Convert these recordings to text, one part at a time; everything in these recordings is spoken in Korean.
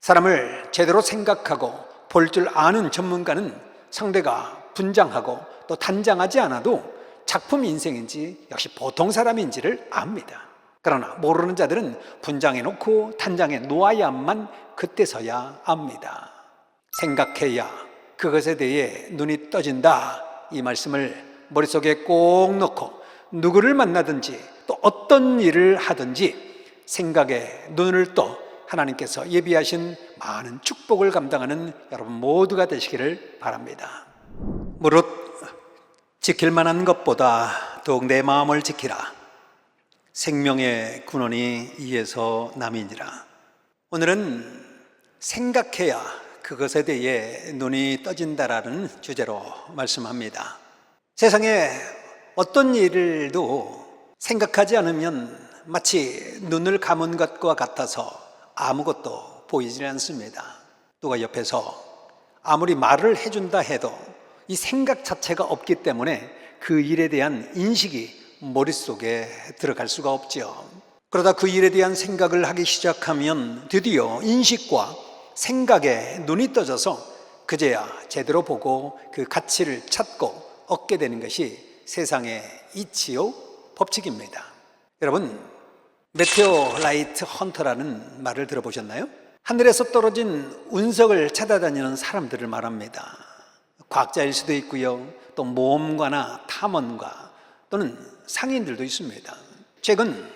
사람을 제대로 생각하고 볼 줄 아는 전문가는 상대가 분장하고 또 단장하지 않아도 작품 인생인지 역시 보통 사람인지를 압니다. 그러나 모르는 자들은 분장해 놓고 단장해 놓아야만 그때서야 압니다. 생각해야 그것에 대해 눈이 떠진다, 이 말씀을 머릿속에 꼭 넣고 누구를 만나든지 또 어떤 일을 하든지 생각에 눈을 떠 하나님께서 예비하신 많은 축복을 감당하는 여러분 모두가 되시기를 바랍니다. 무릇 지킬 만한 것보다 더욱 내 마음을 지키라. 생명의 근원이 이에서 남이니라. 오늘은 생각해야 그것에 대해 눈이 떠진다라는 주제로 말씀합니다. 세상에 어떤 일도 생각하지 않으면 마치 눈을 감은 것과 같아서 아무것도 보이지 않습니다. 누가 옆에서 아무리 말을 해준다 해도 이 생각 자체가 없기 때문에 그 일에 대한 인식이 머릿속에 들어갈 수가 없죠. 그러다 그 일에 대한 생각을 하기 시작하면 드디어 인식과 생각에 눈이 떠져서 그제야 제대로 보고 그 가치를 찾고 얻게 되는 것이 세상의 이치요 법칙입니다. 여러분, 메테오라이트 헌터라는 말을 들어보셨나요? 하늘에서 떨어진 운석을 찾아다니는 사람들을 말합니다. 과학자일 수도 있고요, 또 모험가나 탐험가 또는 상인들도 있습니다. 최근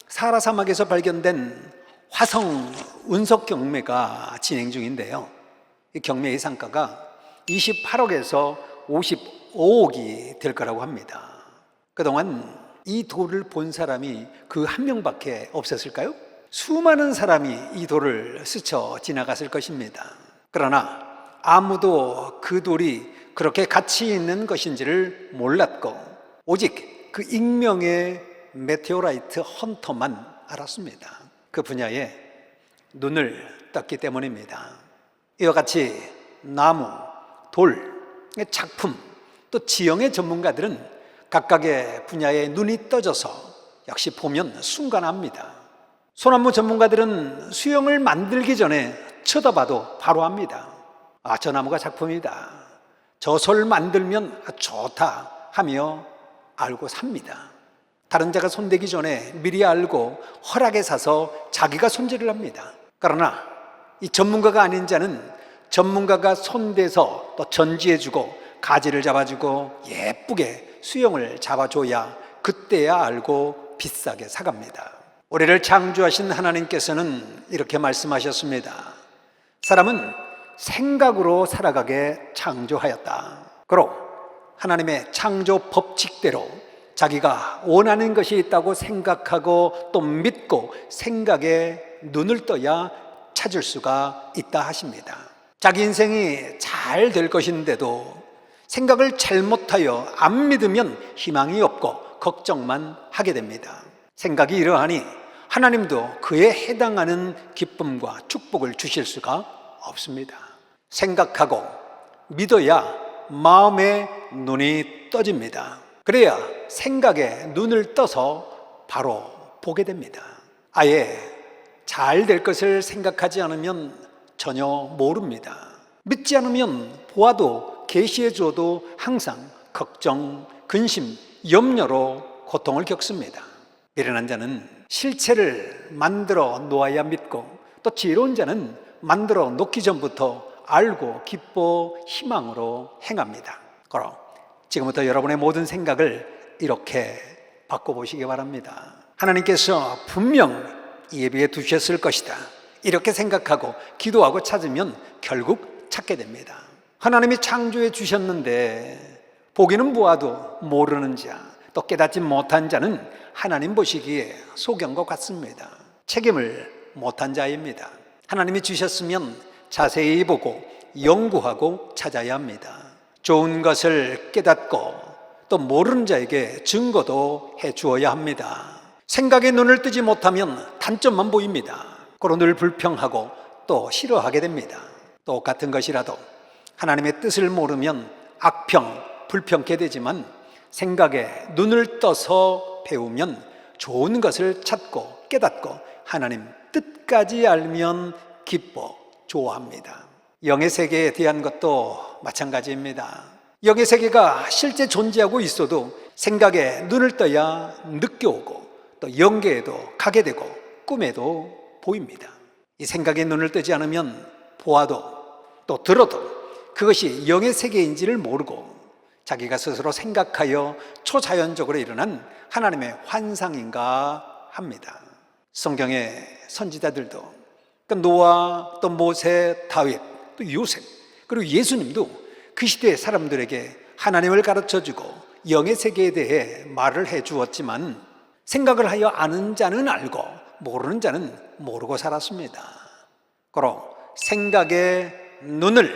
사하라 사막에서 발견된 화성 운석 경매가 진행 중인데요, 이 경매의 상가가 28억에서 55억이 될 거라고 합니다. 그동안 이 돌을 본 사람이 그 한 명밖에 없었을까요? 수많은 사람이 이 돌을 스쳐 지나갔을 것입니다. 그러나 아무도 그 돌이 그렇게 가치 있는 것인지를 몰랐고 오직 그 익명의 메테오라이트 헌터만 알았습니다. 그 분야에 눈을 떴기 때문입니다. 이와 같이 나무, 돌, 작품, 또 지형의 전문가들은 각각의 분야에 눈이 떠져서 역시 보면 순간합니다. 소나무 전문가들은 수영을 만들기 전에 쳐다봐도 바로 압니다. 아, 저 나무가 작품이다, 저 솔 만들면 좋다 하며 알고 삽니다. 다른 자가 손대기 전에 미리 알고 허락에 사서 자기가 손질을 합니다. 그러나 이 전문가가 아닌 자는 전문가가 손대서 또 전지해주고 가지를 잡아주고 예쁘게 수영을 잡아줘야 그때야 알고 비싸게 사갑니다. 우리를 창조하신 하나님께서는 이렇게 말씀하셨습니다. 사람은 생각으로 살아가게 창조하였다. 그로 하나님의 창조 법칙대로 자기가 원하는 것이 있다고 생각하고 또 믿고 생각에 눈을 떠야 찾을 수가 있다 하십니다. 자기 인생이 잘 될 것인데도 생각을 잘못하여 안 믿으면 희망이 없고 걱정만 하게 됩니다. 생각이 이러하니 하나님도 그에 해당하는 기쁨과 축복을 주실 수가 없습니다. 생각하고 믿어야 마음의 눈이 떠집니다. 그래야 생각에 눈을 떠서 바로 보게 됩니다. 아예 잘 될 것을 생각하지 않으면 전혀 모릅니다. 믿지 않으면 보아도 계시해 줘도 항상 걱정, 근심, 염려로 고통을 겪습니다. 미련한 자는 실체를 만들어 놓아야 믿고 또 지혜로운 자는 만들어 놓기 전부터 알고 기뻐 희망으로 행합니다. 그럼 지금부터 여러분의 모든 생각을 이렇게 바꿔보시기 바랍니다. 하나님께서 분명 예비해 두셨을 것이다, 이렇게 생각하고 기도하고 찾으면 결국 찾게 됩니다. 하나님이 창조해 주셨는데 보기는 보아도 모르는 자, 또 깨닫지 못한 자는 하나님 보시기에 소경과 같습니다. 책임을 못한 자입니다. 하나님이 주셨으면 자세히 보고 연구하고 찾아야 합니다. 좋은 것을 깨닫고 또 모르는 자에게 증거도 해 주어야 합니다. 생각에 눈을 뜨지 못하면 단점만 보입니다. 그로 늘 불평하고 또 싫어하게 됩니다. 똑같은 것이라도 하나님의 뜻을 모르면 악평, 불평케 되지만 생각에 눈을 떠서 배우면 좋은 것을 찾고 깨닫고 하나님 뜻까지 알면 기뻐 좋아합니다. 영의 세계에 대한 것도 마찬가지입니다. 영의 세계가 실제 존재하고 있어도 생각에 눈을 떠야 느껴오고 또 영계에도 가게 되고 꿈에도 보입니다. 이 생각에 눈을 뜨지 않으면 보아도 또 들어도 그것이 영의 세계인지를 모르고 자기가 스스로 생각하여 초자연적으로 일어난 하나님의 환상인가 합니다. 성경의 선지자들도 노아, 또 모세, 다윗, 또 요셉, 그리고 예수님도 그 시대의 사람들에게 하나님을 가르쳐주고 영의 세계에 대해 말을 해주었지만 생각을 하여 아는 자는 알고 모르는 자는 모르고 살았습니다. 그러 생각에 눈을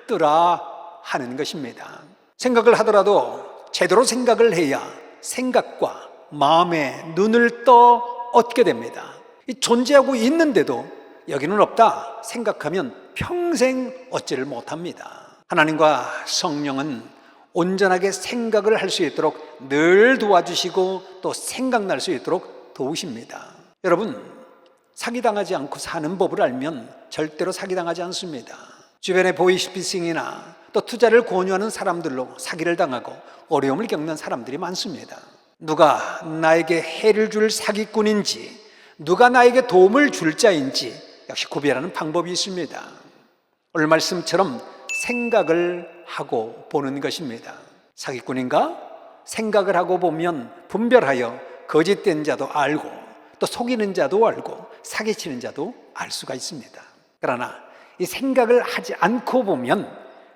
뜨라 하는 것입니다. 생각을 하더라도 제대로 생각을 해야 생각과 마음의 눈을 떠 얻게 됩니다. 존재하고 있는데도 여기는 없다 생각하면 평생 얻지를 못합니다. 하나님과 성령은 온전하게 생각을 할 수 있도록 늘 도와주시고 또 생각날 수 있도록 도우십니다. 여러분, 사기당하지 않고 사는 법을 알면 절대로 사기당하지 않습니다. 주변의 보이스피싱이나 또 투자를 권유하는 사람들로 사기를 당하고 어려움을 겪는 사람들이 많습니다. 누가 나에게 해를 줄 사기꾼인지 누가 나에게 도움을 줄 자인지 역시 구별하는 방법이 있습니다. 오늘 말씀처럼 생각을 하고 보는 것입니다. 사기꾼인가? 생각을 하고 보면 분별하여 거짓된 자도 알고 또 속이는 자도 알고 사기치는 자도 알 수가 있습니다. 그러나 이 생각을 하지 않고 보면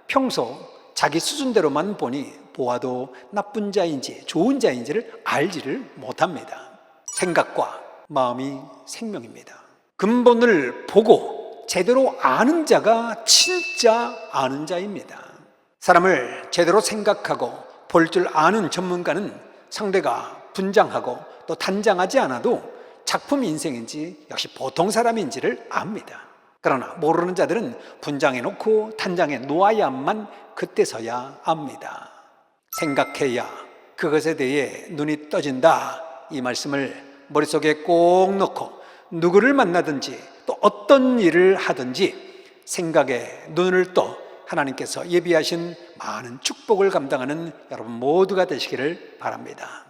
평소 자기 수준대로만 보아도 나쁜 자인지 좋은 자인지를 알지를 못합니다. 생각과 마음이 생명입니다. 근본을 보고 제대로 아는 자가 진짜 아는 자입니다. 사람을 제대로 생각하고 볼 줄 아는 전문가는 상대가 분장하고 또 단장하지 않아도 작품 인생인지 역시 보통 사람인지를 압니다. 그러나 모르는 자들은 분장해놓고 단장해 놓아야만 그때서야 압니다. 생각해야 그것에 대해 눈이 떠진다, 이 말씀을 머릿속에 꼭 넣고 누구를 만나든지 또 어떤 일을 하든지 생각에 눈을 떠 하나님께서 예비하신 많은 축복을 감당하는 여러분 모두가 되시기를 바랍니다.